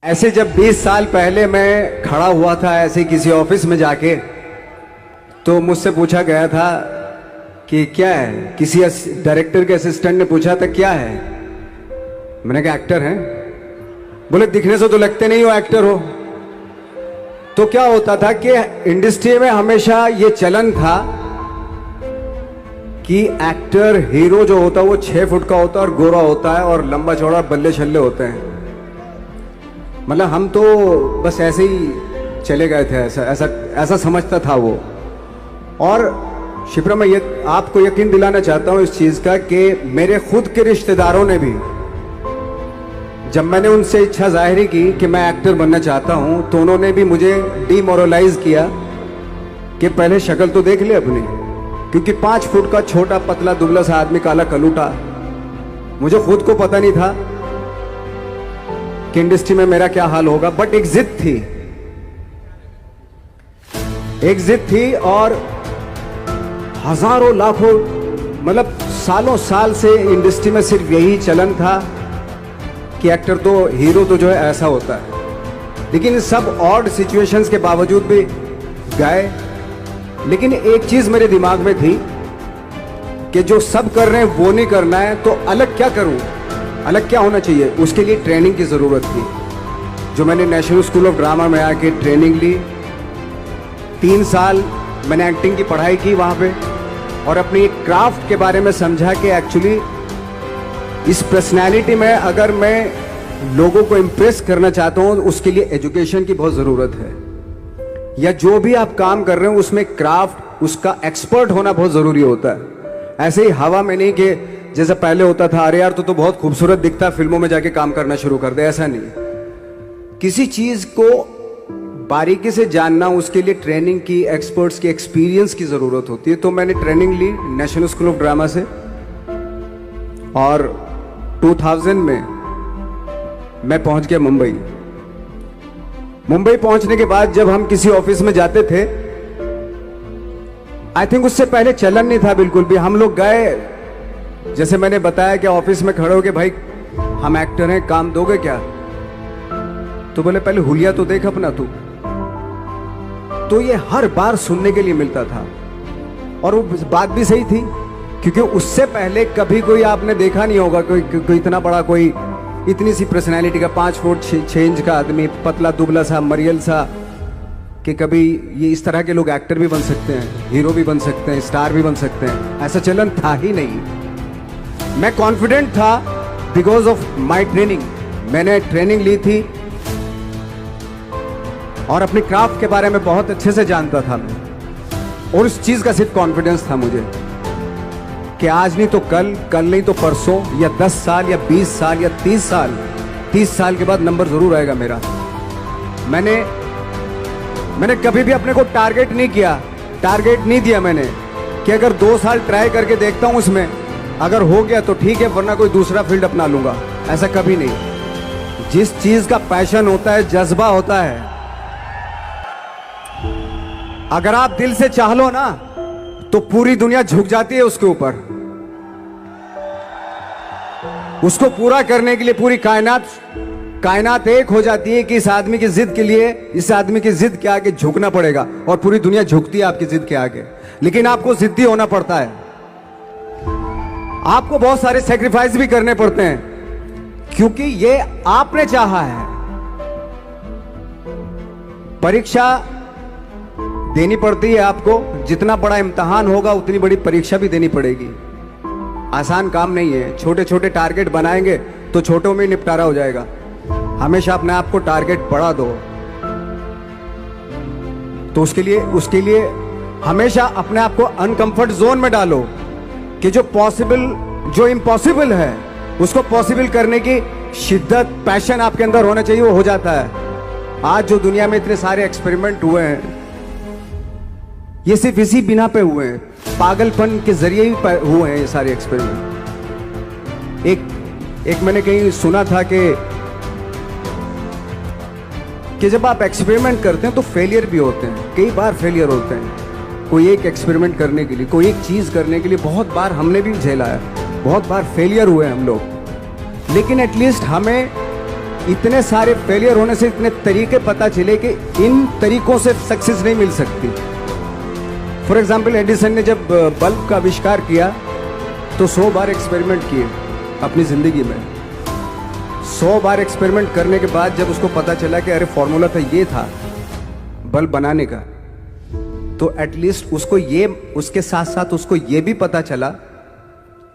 ऐसे जब 20 साल पहले मैं खड़ा हुआ था ऐसे किसी ऑफिस में जाके, तो मुझसे पूछा गया था कि क्या है। किसी डायरेक्टर के असिस्टेंट ने पूछा था क्या है। मैंने कहा एक्टर हैं। बोले दिखने से तो लगते नहीं हो एक्टर हो। तो क्या होता था कि इंडस्ट्री में हमेशा ये चलन था कि एक्टर हीरो जो होता है वो 6 फुट का होता है और गोरा होता है और लंबा चौड़ा बल्ले छल्ले होते हैं। मतलब हम तो बस ऐसे ही चले गए थे, ऐसा समझता था वो। और शिप्रा, मैं आपको यकीन दिलाना चाहता हूं इस चीज का कि मेरे खुद के रिश्तेदारों ने भी, जब मैंने उनसे इच्छा जाहिर की कि मैं एक्टर बनना चाहता हूं, तो उन्होंने भी मुझे डीमोरलाइज किया कि पहले शक्ल तो देख ले अपनी, क्योंकि 5 फुट का छोटा पतला दुबला सा आदमी, काला कलूटा। मुझे खुद को पता नहीं था कि इंडस्ट्री में मेरा क्या हाल होगा, बट एक जिद थी और हजारों लाखों मतलब सालों साल से इंडस्ट्री में सिर्फ यही चलन था कि एक्टर तो, हीरो तो जो है ऐसा होता है। लेकिन इन सब ऑड सिचुएशंस के बावजूद भी गए। लेकिन एक चीज मेरे दिमाग में थी कि जो सब कर रहे हैं वो नहीं करना है, तो अलग क्या करूं, अलग क्या होना चाहिए। उसके लिए ट्रेनिंग की जरूरत थी, जो मैंने नेशनल स्कूल ऑफ ड्रामा में आके ट्रेनिंग ली। 3 साल मैंने एक्टिंग की पढ़ाई की वहां पे, और अपनी एक क्राफ्ट के बारे में समझा कि एक्चुअली इस पर्सनैलिटी में अगर मैं लोगों को इम्प्रेस करना चाहता हूं, उसके लिए एजुकेशन की बहुत जरूरत है। या जो भी आप काम कर रहे हो उसमें क्राफ्ट, उसका एक्सपर्ट होना बहुत जरूरी होता है। ऐसे ही हवा में नहीं कि जैसे पहले होता था, अरे यार तो बहुत खूबसूरत दिखता, फिल्मों में जाके काम करना शुरू कर दे। ऐसा नहीं, किसी चीज को बारीकी से जानना, उसके लिए ट्रेनिंग की, एक्सपर्ट्स की, एक्सपीरियंस की जरूरत होती है। तो मैंने ट्रेनिंग ली नेशनल स्कूल ऑफ ड्रामा से, और 2000 में मैं पहुंच गया मुंबई। मुंबई पहुंचने के बाद जब हम किसी ऑफिस में जाते थे, आई थिंक उससे पहले चलन नहीं था बिल्कुल भी। हम लोग गए, जैसे मैंने बताया कि ऑफिस में खड़े हो के, भाई हम एक्टर हैं, काम दोगे क्या? तो बोले पहले हुलिया तो देख अपना तू। तो ये हर बार सुनने के लिए मिलता था, और वो बात भी सही थी, क्योंकि उससे पहले कभी कोई आपने देखा नहीं होगा कोई इतना बड़ा, कोई इतनी सी पर्सनैलिटी का 5 फुट 6 इंच का आदमी, पतला दुबला सा, मरियल सा, कि कभी ये इस तरह के लोग एक्टर भी बन सकते हैं, हीरो भी बन सकते हैं, स्टार भी बन सकते हैं। ऐसा चलन था ही नहीं। मैं कॉन्फिडेंट था बिकॉज ऑफ माई ट्रेनिंग। मैंने ट्रेनिंग ली थी और अपनी क्राफ्ट के बारे में बहुत अच्छे से जानता था मैं, और उस चीज का सिर्फ कॉन्फिडेंस था मुझे कि आज नहीं तो कल, कल नहीं तो परसों, या 10 साल या 20 साल या 30 साल के बाद नंबर जरूर आएगा मेरा। मैंने कभी भी अपने को टारगेट नहीं किया, टारगेट नहीं दिया मैंने कि अगर 2 साल ट्राई करके देखता हूं, उसमें अगर हो गया तो ठीक है, वरना कोई दूसरा फील्ड अपना लूंगा। ऐसा कभी नहीं। जिस चीज का पैशन होता है, जज्बा होता है, अगर आप दिल से चाह लो ना, तो पूरी दुनिया झुक जाती है उसके ऊपर। उसको पूरा करने के लिए पूरी कायनात एक हो जाती है कि इस आदमी की जिद के लिए, इस आदमी की जिद के आगे झुकना पड़ेगा, और पूरी दुनिया झुकती है आपकी जिद के आगे। लेकिन आपको जिद्दी होना पड़ता है, आपको बहुत सारे सेक्रीफाइस भी करने पड़ते हैं, क्योंकि ये आपने चाहा है। परीक्षा देनी पड़ती है आपको, जितना बड़ा इम्तिहान होगा उतनी बड़ी परीक्षा भी देनी पड़ेगी। आसान काम नहीं है। छोटे छोटे टारगेट बनाएंगे तो छोटों में निपटारा हो जाएगा। हमेशा अपने आप को टारगेट बढ़ा दो। तो उसके लिए हमेशा अपने आप को अनकंफर्ट जोन में डालो, कि जो इम्पॉसिबल है उसको पॉसिबल करने की शिद्दत, पैशन आपके अंदर होना चाहिए, वो हो जाता है। आज जो दुनिया में इतने सारे एक्सपेरिमेंट हुए हैं, ये सिर्फ इसी बिना पे हुए हैं, पागलपन के जरिए ही हुए हैं ये सारे एक्सपेरिमेंट। एक मैंने कहीं सुना था कि जब आप एक्सपेरिमेंट करते हैं तो फेलियर भी होते हैं, कई बार फेलियर होते हैं। कोई एक एक्सपेरिमेंट करने के लिए, कोई एक चीज करने के लिए बहुत बार हमने भी झेला है, बहुत बार फेलियर हुए हम लोग। लेकिन एटलीस्ट हमें इतने सारे फेलियर होने से इतने तरीके पता चले कि इन तरीकों से सक्सेस नहीं मिल सकती। फॉर एग्जाम्पल, एडिसन ने जब बल्ब का आविष्कार किया तो 100 बार एक्सपेरिमेंट किए अपनी जिंदगी में। 100 बार एक्सपेरिमेंट करने के बाद जब उसको पता चला कि अरे फॉर्मूला तो ये था बल्ब बनाने का, तो एटलीस्ट उसको ये, उसके साथ साथ उसको ये भी पता चला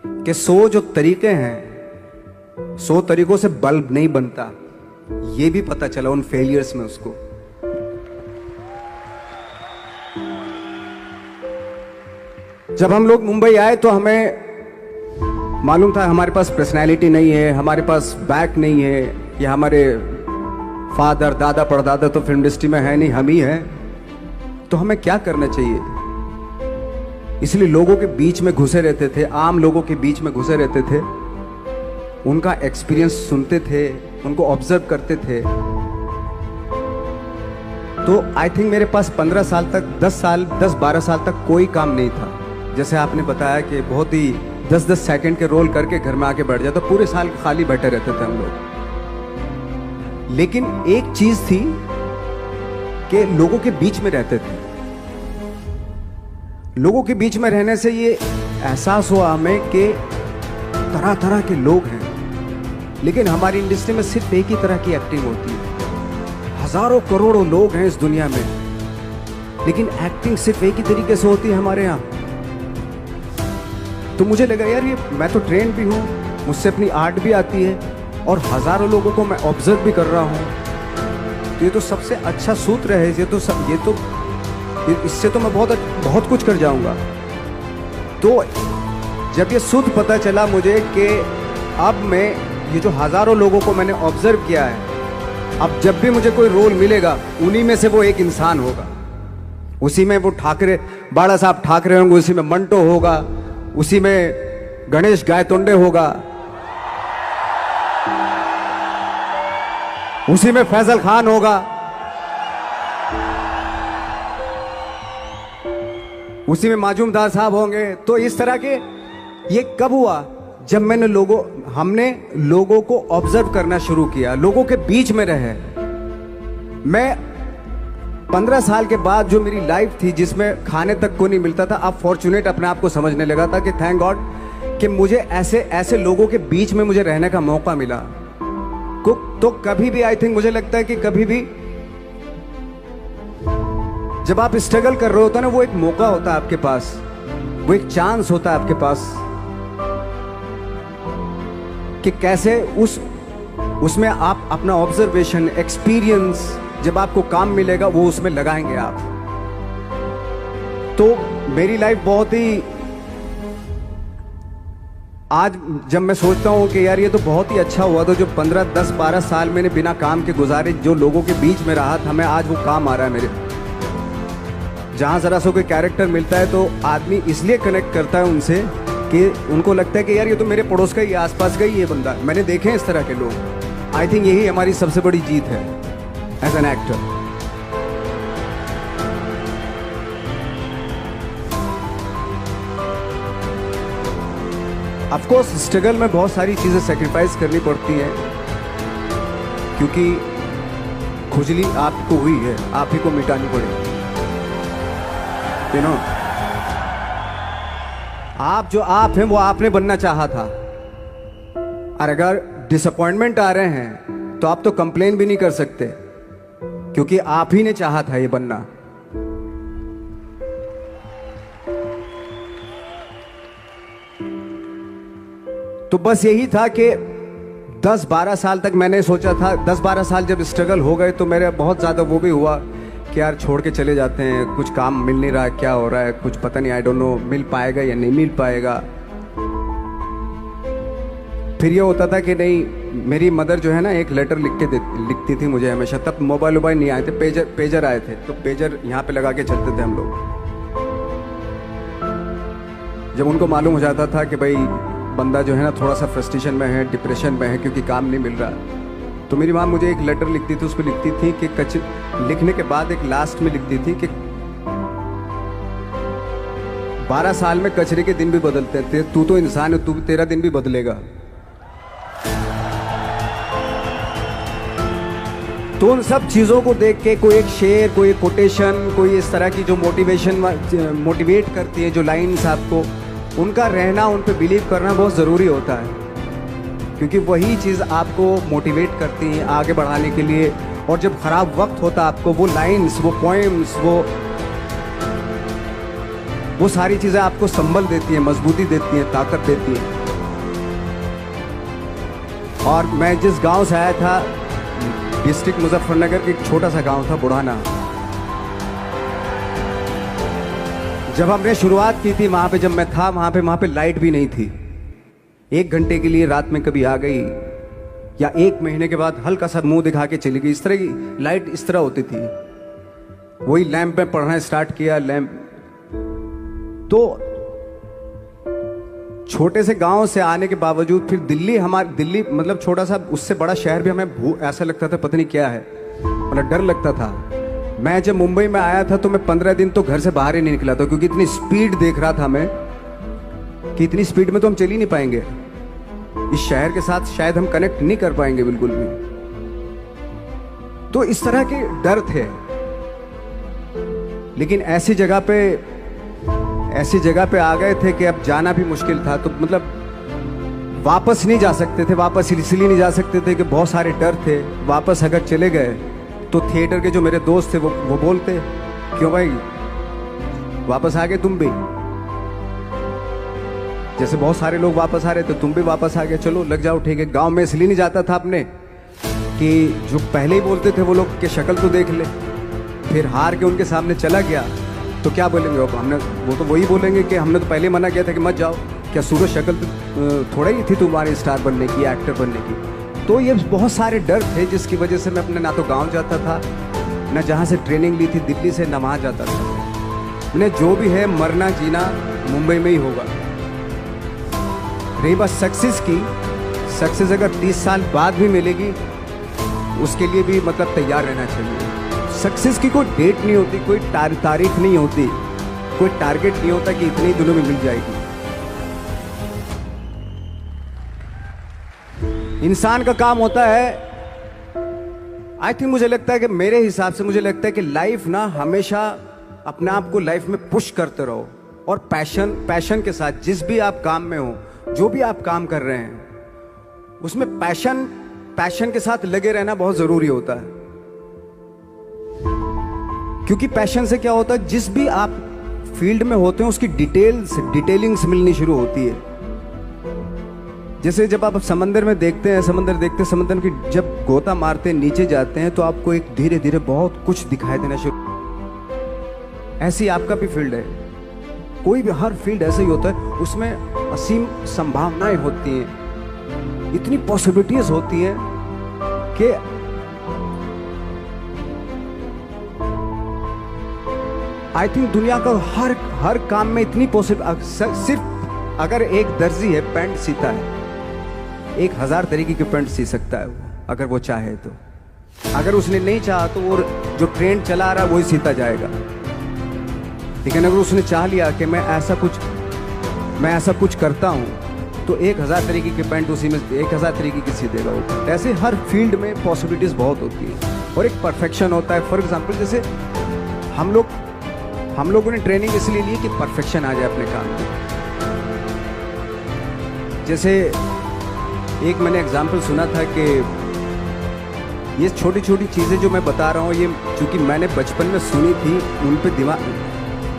कि 100 जो तरीके हैं, 100 तरीकों से बल्ब नहीं बनता, ये भी पता चला उन फेलियर्स में उसको। जब हम लोग मुंबई आए तो हमें मालूम था हमारे पास पर्सनैलिटी नहीं है, हमारे पास बैक नहीं है, या हमारे फादर दादा परदादा तो फिल्म इंडस्ट्री में है नहीं, हम ही हैं, तो हमें क्या करना चाहिए। इसलिए लोगों के बीच में घुसे रहते थे, आम लोगों के बीच में घुसे रहते थे, उनका एक्सपीरियंस सुनते थे, उनको ऑब्जर्व करते थे। तो आई थिंक मेरे पास 15 साल तक, 10-12 साल तक कोई काम नहीं था। जैसे आपने बताया कि बहुत ही 10-10 सेकंड के रोल करके घर में आके बैठ जाता, पूरे साल खाली बैठे रहते थे हम लोग। लेकिन एक चीज थी कि लोगों के बीच में रहते थे। लोगों के बीच में रहने से ये एहसास हुआ हमें कि तरह तरह के लोग हैं, लेकिन हमारी इंडस्ट्री में सिर्फ एक ही तरह की एक्टिंग होती है। हजारों करोड़ों लोग हैं इस दुनिया में, लेकिन एक्टिंग सिर्फ एक ही तरीके से होती है हमारे यहाँ। तो मुझे लगा यार, ये मैं तो ट्रेन भी हूँ, मुझसे अपनी आर्ट भी आती है, और हजारों लोगों को मैं ऑब्जर्व भी कर रहा हूँ। तो ये तो सबसे अच्छा सूत्र है, इससे तो मैं बहुत कुछ कर जाऊंगा। तो जब ये सूत्र पता चला मुझे कि अब मैं ये जो हजारों लोगों को मैंने ऑब्जर्व किया है, अब जब भी मुझे कोई रोल मिलेगा उन्हीं में से वो एक इंसान होगा। उसी में वो ठाकरे, बाला साहब ठाकरे होंगे, उसी में मंटो होगा, उसी में गणेश गायतोंडे होगा, उसी में फैजल खान होगा, उसी में माजूमदार साहब होंगे। तो इस तरह के, ये कब हुआ? जब हमने लोगों को ऑब्जर्व करना शुरू किया, लोगों के बीच में रहे। मैं 15 साल के बाद जो मेरी लाइफ थी जिसमें खाने तक को नहीं मिलता था, अब फॉर्चुनेट अपने आप को समझने लगा था कि थैंक गॉड कि मुझे ऐसे लोगों के बीच में मुझे रहने का मौका मिला। तो कभी भी आई थिंक मुझे लगता है कि कभी भी जब आप स्ट्रगल कर रहे होते हो ना, वो एक मौका होता है आपके पास, वो एक चांस होता है आपके पास कि कैसे उसमें आप अपना ऑब्जर्वेशन, एक्सपीरियंस, जब आपको काम मिलेगा वो उसमें लगाएंगे आप। तो मेरी लाइफ बहुत ही, आज जब मैं सोचता हूँ कि यार ये तो बहुत ही अच्छा हुआ, तो जो 15, 10, 12 साल मैंने बिना काम के गुजारे, जो लोगों के बीच में रहा था मैं, आज वो काम आ रहा है मेरे। जहाँ जरा सा कोई कैरेक्टर मिलता है तो आदमी इसलिए कनेक्ट करता है उनसे कि उनको लगता है कि यार ये तो मेरे पड़ोस का ही, आसपास का ही ये बंदा। मैंने देखे हैं इस तरह के लोग। आई थिंक यही हमारी सबसे बड़ी जीत है as an actor. Of course struggle में बहुत सारी चीजें सेक्रीफाइस करनी पड़ती हैं, क्योंकि खुजली आपको हुई है, आप ही को मिटानी पड़ेगी। यू नो, आप जो आप हैं वो आपने बनना चाहा था, और अगर डिसअपॉइंटमेंट आ रहे हैं तो आप तो कंप्लेन भी नहीं कर सकते, क्योंकि आप ही ने चाहा था ये बनना। तो बस यही था कि 10-12 साल तक मैंने सोचा था, 10-12 साल जब स्ट्रगल हो गए तो मेरे बहुत ज़्यादा वो भी हुआ कि यार छोड़ के चले जाते हैं, कुछ काम मिल नहीं रहा, क्या हो रहा है कुछ पता नहीं, आई डोंट नो मिल पाएगा या नहीं मिल पाएगा। फिर ये होता था कि नहीं, मेरी मदर जो है ना एक लेटर लिखती थी मुझे हमेशा। तब मोबाइल नहीं आए थे, पेजर आए थे, तो पेजर यहाँ पे लगा के चलते थे हम लोग। जब उनको मालूम हो जाता था कि भाई बंदा जो है ना थोड़ा सा फ्रस्ट्रेशन में है, डिप्रेशन में है क्योंकि काम नहीं मिल रहा, तो मेरी माँ मुझे एक लेटर लिखती थी, उसको लिखती थी कि लिखने के बाद एक लास्ट में लिखती थी कि 12 साल में कचरे के दिन भी बदलते थे, तू तो इंसान है, तू तेरा दिन भी बदलेगा। तो उन सब चीज़ों को देख के कोई एक शेर, कोई एक कोटेशन, कोई इस तरह की जो मोटिवेट करती है, जो लाइन्स आपको, उनका रहना, उन पे बिलीव करना बहुत ज़रूरी होता है, क्योंकि वही चीज़ आपको मोटिवेट करती हैं आगे बढ़ाने के लिए। और जब ख़राब वक्त होता है आपको वो लाइन्स, वो पोएम्स, वो सारी चीज़ें आपको संबल देती हैं, मजबूती देती हैं, ताकत देती हैं। और मैं जिस गांव से आया था, डिस्ट्रिक्ट मुजफ्फरनगर के एक छोटा सा गांव था बुढ़ाना, जब हमने शुरुआत की थी वहाँ पे, जब मैं था वहाँ पे लाइट भी नहीं थी। 1 घंटे के लिए रात में कभी आ गई, या 1 महीने के बाद हल्का सा मुंह दिखा के चली गई। इस तरह की लाइट इस तरह होती थी। वही लैंप में पढ़ना स्टार्ट किया, लैंप। तो छोटे से गांव से आने के बावजूद फिर दिल्ली मतलब छोटा सा, उससे बड़ा शहर भी हमें ऐसा लगता था पता नहीं क्या है, मतलब डर लगता था। मैं जब मुंबई में आया था तो मैं 15 दिन तो घर से बाहर ही नहीं निकला था, क्योंकि इतनी स्पीड देख रहा था मैं कि इतनी स्पीड में तो हम चल ही नहीं पाएंगे, इस शहर के साथ शायद हम कनेक्ट नहीं कर पाएंगे बिल्कुल भी। तो इस तरह के डर थे। लेकिन ऐसी जगह पे आ गए थे कि अब जाना भी मुश्किल था। तो मतलब वापस नहीं जा सकते थे, वापस इसलिए नहीं जा सकते थे कि बहुत सारे डर थे। वापस अगर चले गए तो थिएटर के जो मेरे दोस्त थे वो बोलते, क्यों भाई वापस आ गए तुम भी, जैसे बहुत सारे लोग वापस आ रहे थे तुम भी वापस आ गए, चलो लग जाओ ठीक है। गांव में इसलिए नहीं जाता था अपने कि जो पहले ही बोलते थे वो लोग के शक्ल तो देख ले, फिर हार के उनके सामने चला गया तो क्या बोलेंगे वो तो वही बोलेंगे कि हमने तो पहले मना किया था कि मत जाओ, क्या सूरज शक्ल थोड़ा ही थी तुम्हारी स्टार बनने की, एक्टर बनने की। तो ये बहुत सारे डर थे जिसकी वजह से मैं अपने ना तो गांव जाता था, ना जहाँ से ट्रेनिंग ली थी दिल्ली से, ना वहाँ जाता था। मैंने जो भी है मरना जीना मुंबई में ही होगा। रही बात सक्सेस की, सक्सेस अगर 30 साल बाद भी मिलेगी उसके लिए भी मतलब तैयार रहना चाहिए। सक्सेस की कोई डेट नहीं होती, कोई तारीख नहीं होती, कोई टारगेट नहीं होता कि इतने ही दिनों में मिल जाएगी। इंसान का काम होता है, आई थिंक मुझे लगता है कि मेरे हिसाब से मुझे लगता है कि लाइफ ना हमेशा अपने आप को लाइफ में पुश करते रहो, और पैशन के साथ जिस भी आप काम में हो, जो भी आप काम कर रहे हैं उसमें पैशन के साथ लगे रहना बहुत जरूरी होता है। क्योंकि पैशन से क्या होता है, जिस भी आप फील्ड में होते हैं उसकी डिटेलिंग्स मिलनी शुरू होती है। जैसे जब आप समंदर में देखते हैं, समंदर की जब गोता मारते हैं, नीचे जाते हैं तो आपको एक धीरे धीरे बहुत कुछ दिखाई देना शुरू। ऐसी आपका भी फील्ड है, कोई भी हर फील्ड ऐसे ही होता है, उसमें असीम संभावनाएं होती हैं, इतनी पॉसिबिलिटीज होती हैं कि आई थिंक दुनिया का हर काम में इतनी पॉसिबल। सिर्फ अगर एक दर्जी है पैंट सीता है, 1000 तरीके की पैंट सी सकता है वो, अगर वो चाहे तो। अगर उसने नहीं चाहा तो वो जो ट्रेंड चला रहा है वही सीता जाएगा। लेकिन अगर उसने चाह लिया कि मैं ऐसा कुछ करता हूं तो 1000 तरीके की पैंट उसी में 1000 तरीके की सी देगा वो। ऐसे हर फील्ड में पॉसिबिलिटीज बहुत होती है और एक परफेक्शन होता है। फॉर एग्जाम्पल जैसे हम लोगों ने ट्रेनिंग इसलिए ली कि परफेक्शन आ जाए अपने काम में। जैसे एक मैंने एग्जाम्पल सुना था कि ये छोटी छोटी चीज़ें जो मैं बता रहा हूँ, ये चूँकि मैंने बचपन में सुनी थी, उन पे दिमाग,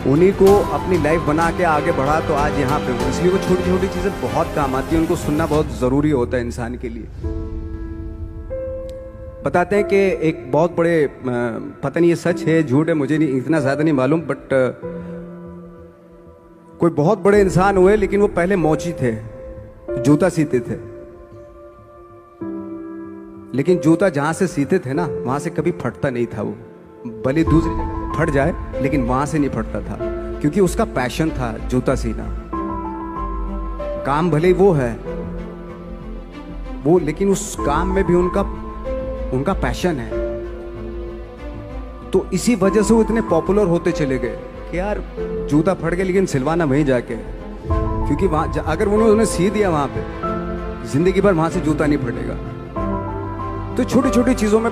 उन्हीं को अपनी लाइफ बना के आगे बढ़ा तो आज यहाँ पे हूँ। इसलिए वो छोटी छोटी चीज़ें बहुत काम आती हैं, उनको सुनना बहुत ज़रूरी होता है इंसान के लिए। बताते हैं कि एक बहुत बड़े, पता नहीं ये सच है झूठ है, मुझे नहीं इतना ज़्यादा नहीं मालूम, बट कोई बहुत बड़े इंसान हुए, लेकिन वो पहले मोची थे, जूता सीते थे। लेकिन जूता जहां से सीते थे ना, वहां से कभी फटता नहीं था वो, भले दूसरी जगह फट जाए लेकिन वहां से नहीं फटता था, क्योंकि उसका पैशन था जूता सीना। काम भले वो है वो, लेकिन उस काम में भी उनका पैशन है। तो इसी वजह से वो इतने पॉपुलर होते चले गए कि यार जूता फट गया लेकिन सिलवाना वहीं जाके, क्योंकि वहां अगर उन्होंने सी दिया वहां पे, जिंदगी भर वहां से जूता नहीं फटेगा। तो छोटी छोटी चीजों में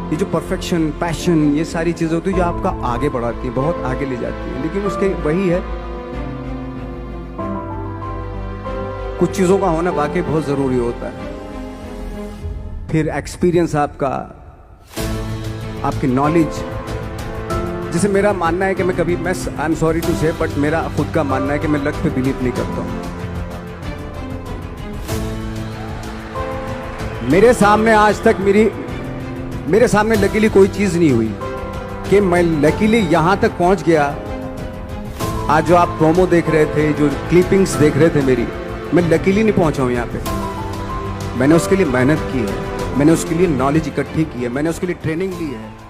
ये जो परफेक्शन, पैशन, ये सारी चीजें होती है जो आपका आगे बढ़ाती है, बहुत आगे ले जाती है। लेकिन उसके वही है, कुछ चीजों का होना वाकई बहुत जरूरी होता है। फिर एक्सपीरियंस आपका, आपकी नॉलेज। जैसे मेरा मानना है कि मैं कभी, मैं आई एम सॉरी टू से, बट मेरा खुद का मानना है कि मैं लक पे बिलीव नहीं करता हूं। मेरे सामने आज तक मेरे सामने लकीली कोई चीज नहीं हुई कि मैं लकीली यहां तक पहुंच गया। आज जो आप प्रोमो देख रहे थे, जो क्लिपिंग्स देख रहे थे मेरी, मैं लकीली नहीं पहुंचा हूं यहां पे। मैंने उसके लिए मेहनत की है, मैंने उसके लिए नॉलेज इकट्ठी की है, मैंने उसके लिए ट्रेनिंग ली है।